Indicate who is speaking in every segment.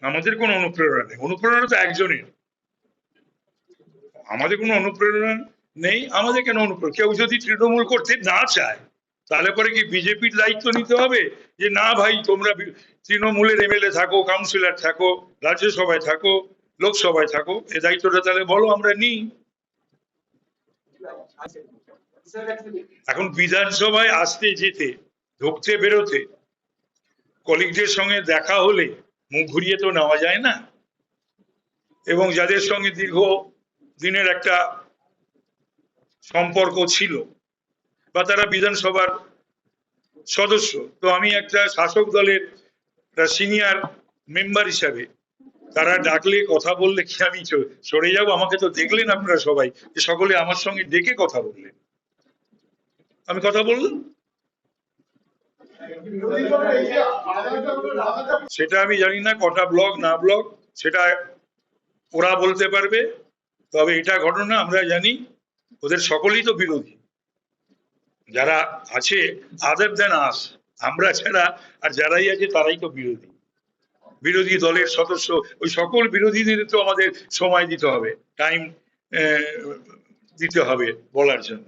Speaker 1: আমাদের কোনো অনুপ্রেরণা নেই, অনুপ্রেরণা তো একজনের, আমাদের কোনো অনুপ্রেরণা নেই। আমাদের কেন অনুপ্রেরণা? কেউ যদি তৃণমূল করতে না চায় তাহলে পরে কি বিজেপির দায়িত্ব নিতে হবে যে না ভাই তোমরা তৃণমূলের এমএলএ থাকো, কাউন্সিলর থাকো, রাজ্যসভায় থাকো, লোকসভায় থাকো, এই দায়িত্বটা তাহলে বলো আমরা নিই। এখন বিধানসভায় আসতে যেতে, ঢুকতে বেরোতে, কলিগদের সঙ্গে দেখা হলে মুখ ঘুরিয়ে তো নেওয়া যায় না। এবং যাদের সঙ্গে দীর্ঘ দিনের একটা সম্পর্ক ছিল বা তারা বিধানসভার সদস্য, তো আমি একটা শাসক দলের সিনিয়র মেম্বার হিসাবে তারা ডাকলে কথা বললে কি আমি সরে যাব? আমাকে তো দেখলেন আপনারা সবাই যে সকলে আমার সঙ্গে ডেকে কথা বললেন, আমি কথা বললাম। সেটা আমি জানি না কটা ব্লক না ব্লক, সেটা ওরা বলতে পারবে। তবে এটা ঘটনা আমরা জানি ওদের সকলেই তো বিরোধী যারা আছে, আদার দেন আস, আমরা ছাড়া আর যারাই আছে তারাই তো বিরোধী, বিরোধী দলের সদস্য। ওই সকল বিরোধীদের তো আমাদের সময় দিতে হবে, টাইম দিতে হবে বলার জন্য।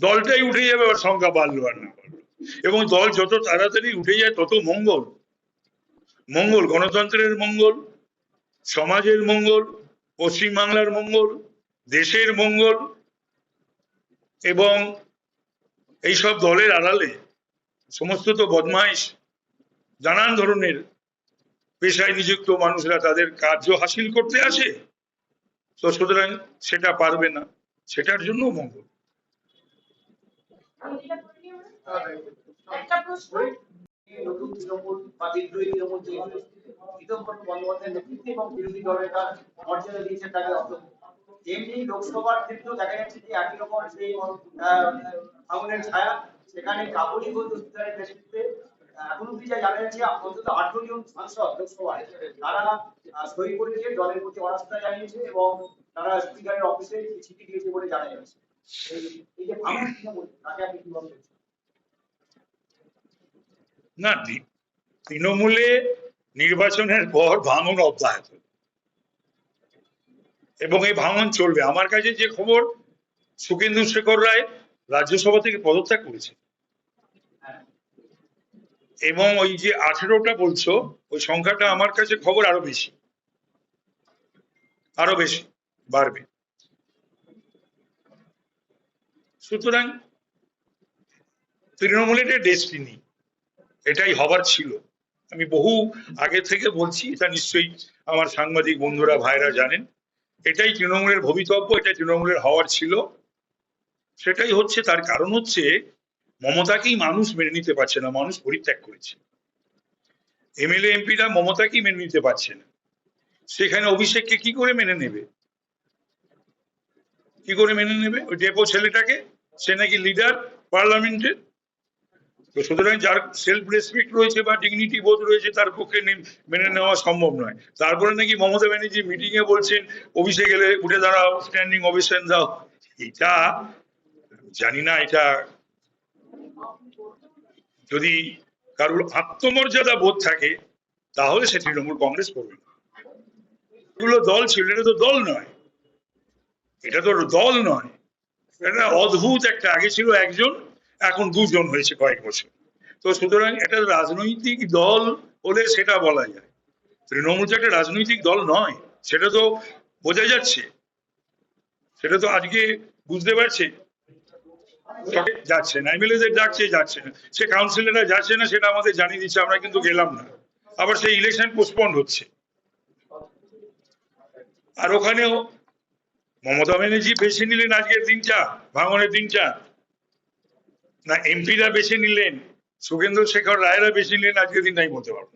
Speaker 1: দলটাই উঠে যাবে আর সংখ্যা বাড়লো আর না বাড়লো, এবং দল যত তাড়াতাড়ি উঠে যায় তত মঙ্গল। মঙ্গল, গণতন্ত্রের মঙ্গল, সমাজের মঙ্গল, পশ্চিমবাংলার মঙ্গল, দেশের মঙ্গল। এবং এইসব দলের আড়ালে সমস্ত তো বদমাইশ, নানান ধরনের পেশায় নিযুক্ত মানুষরা তাদের কার্য হাসিল করতে আসে, তো সুতরাং সেটা পারবে না, সেটার জন্য মঙ্গল।
Speaker 2: একটা প্রশ্ন, নতুন তৃণমূল বা বিদ্রোহী তৃণমূল বন্দ্যোপাধ্যায়ের নেতৃত্বে এবং বিরোধী দলের তার মর্যাদা দিয়েছে তাকে যেমনি লোকসভার ক্ষেত্রেও দেখা যাচ্ছে যে একই রকম সেই ভাঙনের ছায়া, সেখানে কাবুলি বন্দুকধারীর নেতৃত্বে এখন অব্দি যা জানা যাচ্ছে অন্তত 18 জন সাংসদ লোকসভায় তারা সই করেছে, দলের প্রতি অনাস্থা জানিয়েছে এবং তারা স্পিকারের অফিসে চিঠি দিয়েছে বলে জানা যাচ্ছে। এই যে ভাঙন তৃণমূল, তাকে আপনি কি বলবেন?
Speaker 1: না, তৃণমূলে নির্বাচনের পর ভাঙন অব্যাহত এবং এই ভাঙন চলবে। আমার কাছে যে খবর, সুখেন্দু শেখর রায় রাজ্যসভা থেকে পদত্যাগ করেছে, এবং ওই যে 18টা বলছো ওই সংখ্যাটা আমার কাছে খবর আরো বেশি, আরো বেশি বাড়বে। সুতরাং তৃণমূলের ডেস্টিনি, এটাই হবার ছিল। আমি বহু আগে থেকে বলছি, এটা নিশ্চয়ই আমার সাংবাদিক বন্ধুরা ভাইরা জানেন, এটাই তৃণমূলের ভবিতব্য, এটা তৃণমূলের হওয়ার ছিল, সেটাই হচ্ছে। তার কারণ হচ্ছে মমতাকেই মানুষ মেনে নিতে পারছে না, মানুষ পরিত্যাগ করেছে। এমএলএ এমপিরা মমতাকেই মেনে নিতে পারছে না, সেখানে অভিষেককে কি করে মেনে নেবে? কি করে মেনে নেবে ওই ডেপো ছেলেটাকে? সে নাকি লিডার পার্লামেন্টের। তো সুতরাং যার সেলফ রেসপেক্ট রয়েছে বা ডিগনিটি বোধ রয়েছে তার পক্ষে মেনে নেওয়া সম্ভব নয়। তারপরে নাকি মমতা ব্যানার্জি মিটিং এ বলছেন অফিসে গেলে উঠে দাঁড়াও, স্ট্যান্ডিং ওভেশন দাও। এটা জানি না, এটা যদি কারোর আত্মমর্যাদা বোধ থাকে তাহলে সে তৃণমূল কংগ্রেস করবে না। এগুলো দল ছিল, এটা তো দল নয়, এটা তো দল নয়, এটা অদ্ভুত একটা, আগে ছিল একজন এখন দুজন হয়েছে কয়েক বছর। তো সুতরাং এটা রাজনৈতিক দল হলে সেটা বলা যায়, তৃণমূল তো একটা রাজনৈতিক দল নয়, সেটা তো বোঝা যাচ্ছে, সেটা তো আজকে বুঝতে পারছে। যাচ্ছে না, এমএলএদের ডাকছে যাচ্ছে না, সে কাউন্সিলররা যাচ্ছে না, সেটা আমাদের জানিয়ে দিচ্ছে, আমরা কিন্তু গেলাম না, আবার সেই ইলেকশন পোস্টপন্ড হচ্ছে। আর ওখানেও মমতা ব্যানার্জি বেছে নিলেন আজকের দিনটা, ভাঙনের দিনটা, না এমপিরা বেছে নিলেন, সুখেন্দু শেখর রায়রা বেছে নিলেন আজকের দিনটাই বলতে পারবো।